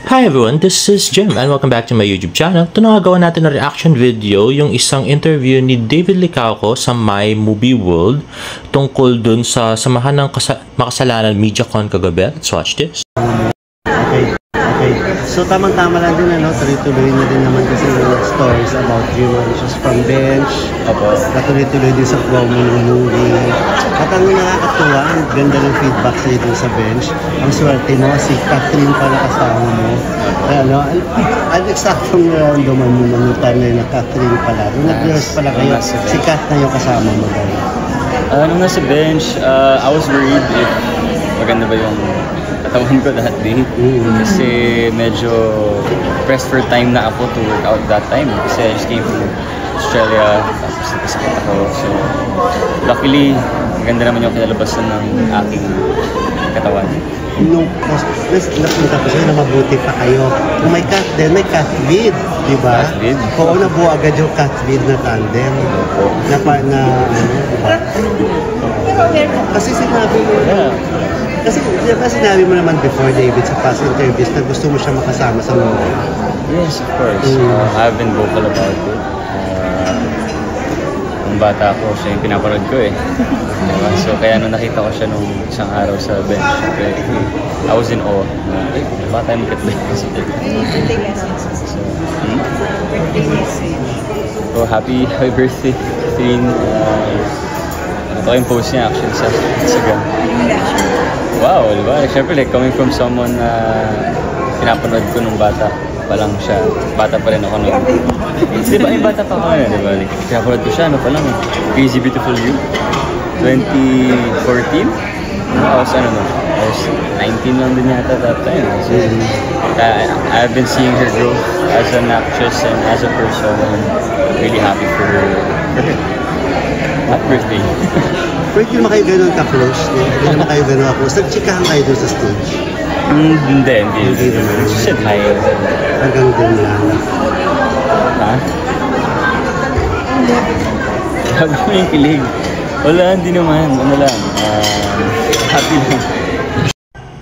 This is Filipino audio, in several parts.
Hi everyone, this is Jim and welcome back to my YouTube channel. Ito nagagawa natin na reaction video, yung isang interview ni David Licauco sa My Movie World tungkol dun sa samahan ng makasalanan MediaCon kagabi. Let's watch this. Okay. So tamang-tama lang din, tuloy-tuloy na din naman kasi yung stories about human issues from bench. Natuloy-tuloy din sa promo ng movie. At ang nakakatuwa, ang ganda ng feedback sa'yo dun sa bench. Ang swerte mo, si Catherine pala kasama mo. Ang eksaktong nararamdaman mo ng time na yun na Catherine pala. Nung nag-rehearse pala kayo, si Cat na yung kasama mo dahil. Nung nasa bench, I was worried if maganda ba yung katawan ko that day. Kasi medyo pressed for time na ako to work out that time. Kasi I just came from Australia, tapos nagkasakit ako. So, luckily, maganda naman yung kinalabasan ng aking katawan. Nung napunta ko sa'yo na mabuti pa kayo. Kung may cat din, may cat lead, di ba? Cat lead? Oo, nabuo agad yung cat lead na tandem. Kasi sinabi mo, kasi diba sinabi mo naman before, David, sa past interviews na gusto mo siya makasama sa movie. Yes, of course. I've been vocal about it. Nung bata ako, siya yung pinapanood ko eh. So kaya nung nakita ko siya nung isang araw sa bench, I was in awe. Bata yung makat ba? So happy birthday, Catherine. Ito yung post niya actually sa Instagram. Wow, diba? Siyempre, like, coming from someone na pinapanood ko nung bata pa lang siya. Bata pa rin ako nung... Diba, yung bata pa ako na, diba? Like, pinapanood ko siya, pa lang, Crazy Beautiful You. 2014? I was 19 lang din yata that time. So, I've been seeing her growth as an actress and as a person. I'm really happy for her. Happy birthday. Pero hindi naman kayo gano'n ka-close, hindi naman kayo gano'n ka-close. Nagchikahan kayo doon sa stage? Hindi naman. She said hi. Hanggang doon lang. Ha? Sabi mo yung kilig. Wala, hindi naman. Ano lang. Happy lang.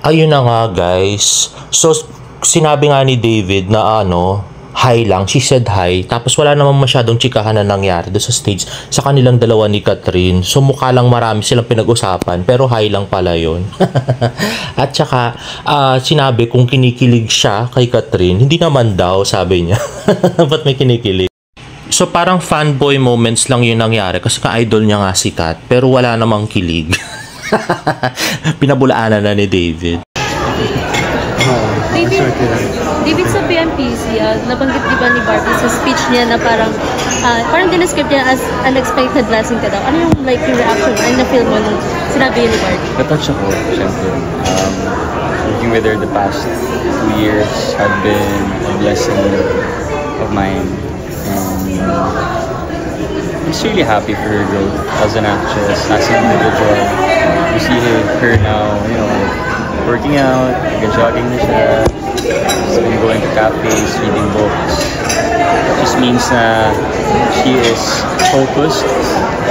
Ayun na nga guys. So, sinabi nga ni David na hi lang. She said hi. Tapos wala namang masyadong chikahan na nangyari doon sa stage sa kanilang dalawa ni Catherine. So mukha lang marami silang pinag-usapan. Pero hi lang pala yun. At saka sinabi kung kinikilig siya kay Catherine. Hindi naman daw, sabi niya. Ba't may kinikilig? So parang fanboy moments lang yun nangyari. Kasi ka-idol niya nga si Kat. Pero wala namang kilig. Pinabulaanan na ni David. David, sa PMPC, nabanggit di ba ni Barbie sa speech niya na parang dinescribe niya as unexpected blessing ka daw. Ano yung yung reaction? Ano na-feel mo nung sinabi ni Barbie? Natouch ako, syempre. Working with her the past 2 years have been a blessing of mine. And I'm just really happy for her growth as an actress, as an individual. You see her now, working out, jogging na siya. She's been going to cafes, reading books. It just means na she is focused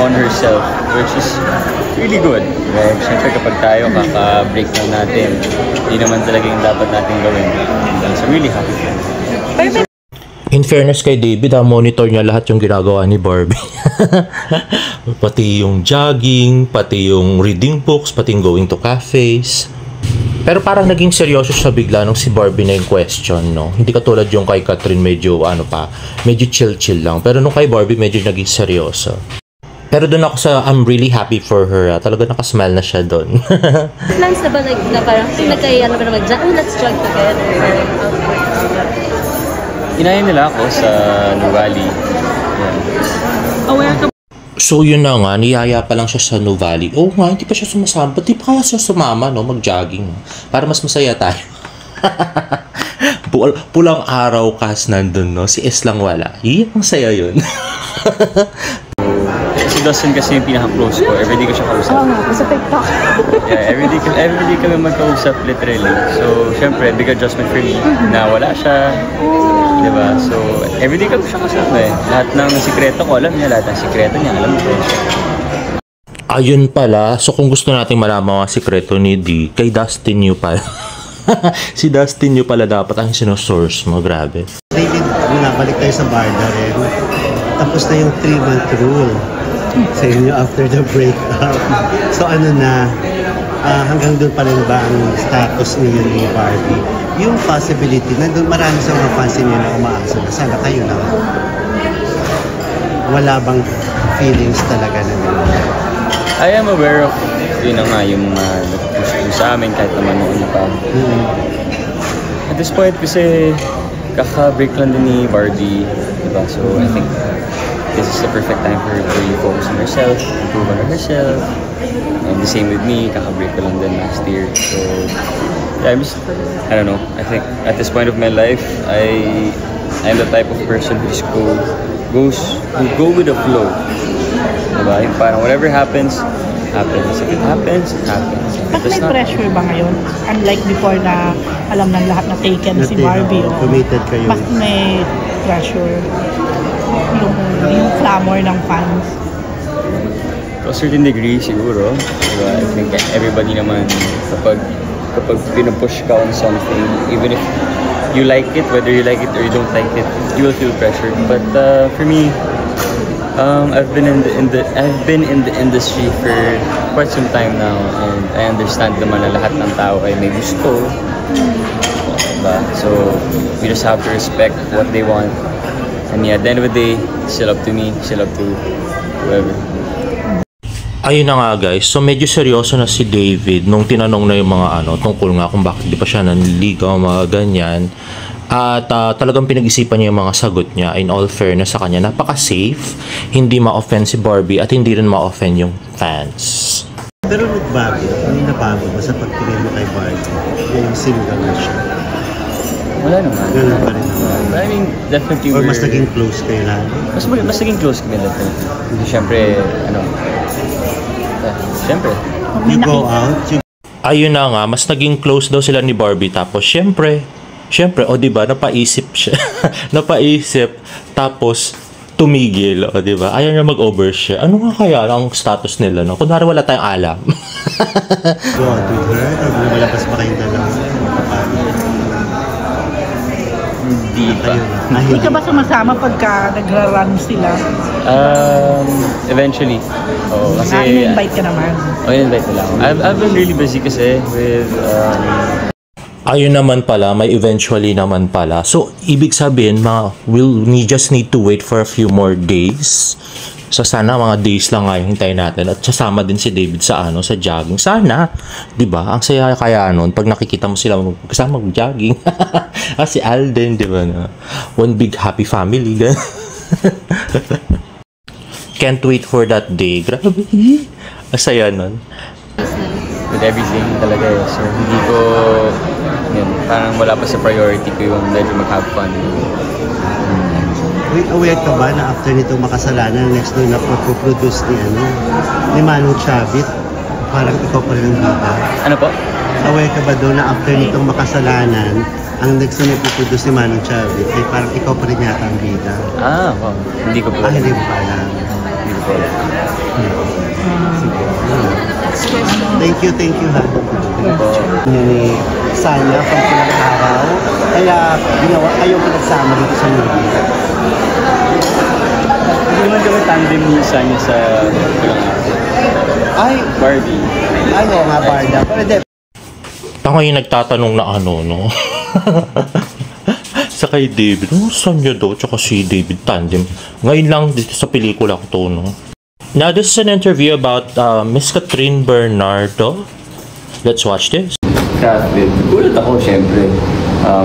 on herself, which is really good. Right? Siyempre kapag tayo kaka-break na natin, hindi naman talaga yung dapat natin gawin. So really happy for her. In fairness kay David, monitor niya lahat yung ginagawa ni Barbie. Pati yung jogging, pati yung reading books, pati yung going to cafes. Pero parang naging seryoso siya bigla nung si Barbie na yung question, no? Hindi katulad yung kay Catherine medyo medyo chill-chill lang. Pero nung kay Barbie medyo naging seryoso. Pero doon ako sa I'm really happy for her. Talaga nakasmile na siya doon. Plans na ba na parang let's jog together? Inayin nila ako sa Nuvali. Aware ka? So yun na nga, niyaya pa lang siya sa Nuvali. Oo nga, hindi pa siya sumasama. Ba't di pa kaya siya sumama, mag-jogging? Para mas masaya tayo. Pulang araw kas nandun, no? Si S lang wala. Ang saya yun. Si Dustin kasi yung pinaka-close ko. Everyday ko siya kausap. Oo nga, sa TikTok. Yeah, everyday kami magkausap literally. So, syempre, big adjustment for me na wala siya. Diba? So, everyday kami siya kasama eh. Lahat ng sikreto ko, alam niya. Lahat ng sikreto niya, alam niya. Ayun pala. So, kung gusto nating malaman mga sikreto ni D, kay Dustin Yu pala. Si Dustin nyo pala dapat ang sinosource mo. Grabe. David, nabalik tayo sa Barda rin. Tapos na yung 3-month rule sa inyo after the breakup. So ano na, hanggang doon pa rin ba ang status ngayon ni Barbie? Yung possibility na doon marami sa mga fans niyo na umaasa na sana kayo na. Wala bang feelings talaga na nila? I am aware of, yun na nga, yung nag-push sa amin kahit naman noon pa. At this point, kasi kaka-break lang din ni Barbie, diba? So I think this is the perfect time for her to really focus on herself, improve on herself. And the same with me, kaka-break ko lang din last year. So yeah, I don't know. I think at this point of my life, I'm the type of person who just go with the flow. Diba? Yung parang whatever happens, happens. If it happens, it happens. But may pressure ba ngayon? Unlike before na alam ng lahat na taken si Barbie. Committed kayo. Mas may pressure. Yung clamor ng fans. To a certain degree, siguro. Diba? I think everybody naman, kapag pinupush ka on something, even if you like it, whether you like it or you don't like it, you will feel pressured. But for me, I've been in the industry for quite some time now, and I understand naman na lahat ng tao ay may gusto. Diba? So we just have to respect what they want. And yeah, at the end of the day, still up to me, still up to whoever. Ayun na nga guys, so medyo seryoso na si David nung tinanong na yung mga tungkol nga kung bakit di pa siya nanliligaw, mga ganyan. At talagang pinag-isipan niya yung mga sagot niya. In all fairness sa kanya, napaka-safe, hindi ma-offend si Barbie at hindi rin ma-offend yung fans. Pero nagbago, ano nabago ba sa pagtingin mo kay Barbie? Yung single na siya? Wala naman. Ganun pa rin naman. I mean, definitely Or mas naging close kayo lang? Mas naging close kami definitely. Hindi syempre, syempre. You go out, Ayun na nga, mas naging close daw sila ni Barbie. Tapos syempre, o diba, napaisip siya. Napaisip, tapos tumigil, o diba? Ayaw niya mag-overshare. Ano nga kaya ang status nila, no? Kunwari wala tayong alam. go out with her, or lumalabas ba kayong dalawa? Hindi pa. Hindi ka ba sumasama pagka nagra-run sila? Eventually. Oh, kasi in-invite ka naman. In-invite nila ako. I've been really busy kasi with Ayun naman pala, may eventually naman pala. So, ibig sabihin, just need to wait for a few more days. So, sana mga days lang nga yung hintayin natin. At sasama din si David sa sa jogging. Sana, di ba? Ang saya kaya nun, pag nakikita mo sila kasama mag-jogging. Si Alden, di ba na? One big happy family. Can't wait for that day. Grabe. Asaya nun. with everything talaga eh. So hindi ko, parang wala pa sa priority ko yung medyo mag-have fun. Wait, aware ka ba na after nito makasalanan, next doon na produce ni Manong Chavit, parang ikaw pa rin ang bida? Ano po? Aware ka ba doon na after nitong makasalanan, ang next na produce ni Manong Chavit ay parang ikaw pa rin yata ang bida? Wow. Hindi ko po. Hindi mo pa alam. Hindi ko po. Thank you ha. Ni Sanya from Pulang Araw. Kaya ginawa ayaw pinagsama dito sa movie. Hindi naman kami tandem ni Sanya sa Pulang Araw. Ay, Barbie. Ano nga Barda? Pero de. Ako yung nagtatanong na no? Sa kay David, Sanya daw, tsaka si David tandem. Ngayon lang dito sa pelikula ko to, no? Now, this is an interview about Miss Catherine Bernardo. Let's watch this. Catherine, gulat ako syempre.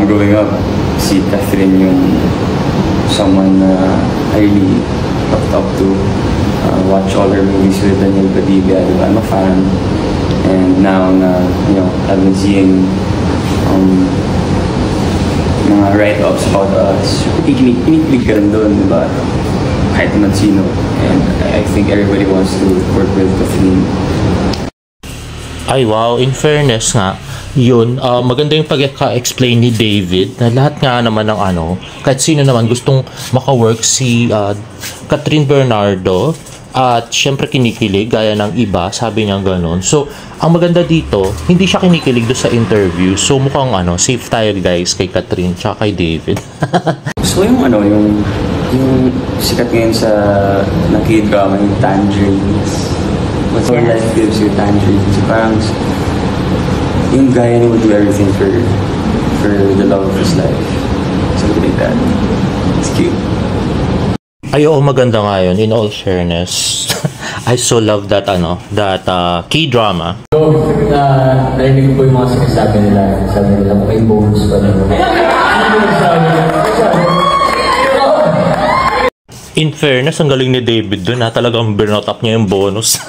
Growing up, si Catherine yung someone na I really looked up to. Watch all her movies with Daniel Padilla. I'm a fan. And now na, I've been seeing mga write-ups about us. Kinikilig ka rin doon, diba? Kahit naman sino. And I think everybody wants to work with Catherine. Ay wow, in fairness nga, yun, maganda yung pagka-explain ni David na lahat nga naman ng kahit sino naman gustong maka-work si Catherine Bernardo At syempre kinikilig, gaya ng iba, sabi niya gano'n. So, ang maganda dito, hindi siya kinikilig doon sa interview. So, mukhang safe tayo guys kay Catherine tsaka kay David. So yung yung sikat ngayon sa nakid-drama, yung Tangerines. What's your life gives you Tangerines? So parang yung guy would do everything for the love of his life. Something like that. It's cute. Ay, oo, maganda nga yun, in all fairness. I so love that, K-drama. Narinig ko yung mga sinasabi nila. Sabi nila, may bonus pa rin. In fairness, ang galing ni David dun, talagang burnout up niya yung bonus.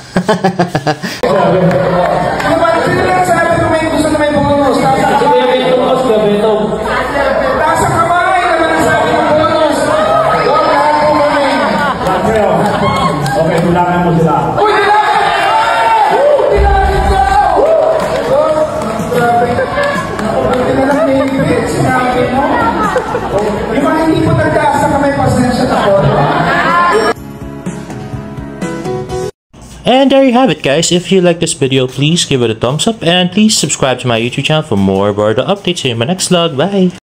Okay, tulangan mo sila. Uy, And there you have it guys. If you like this video, please give it a thumbs up and please subscribe to my YouTube channel for more Bardo updates. See you in my next vlog. Bye!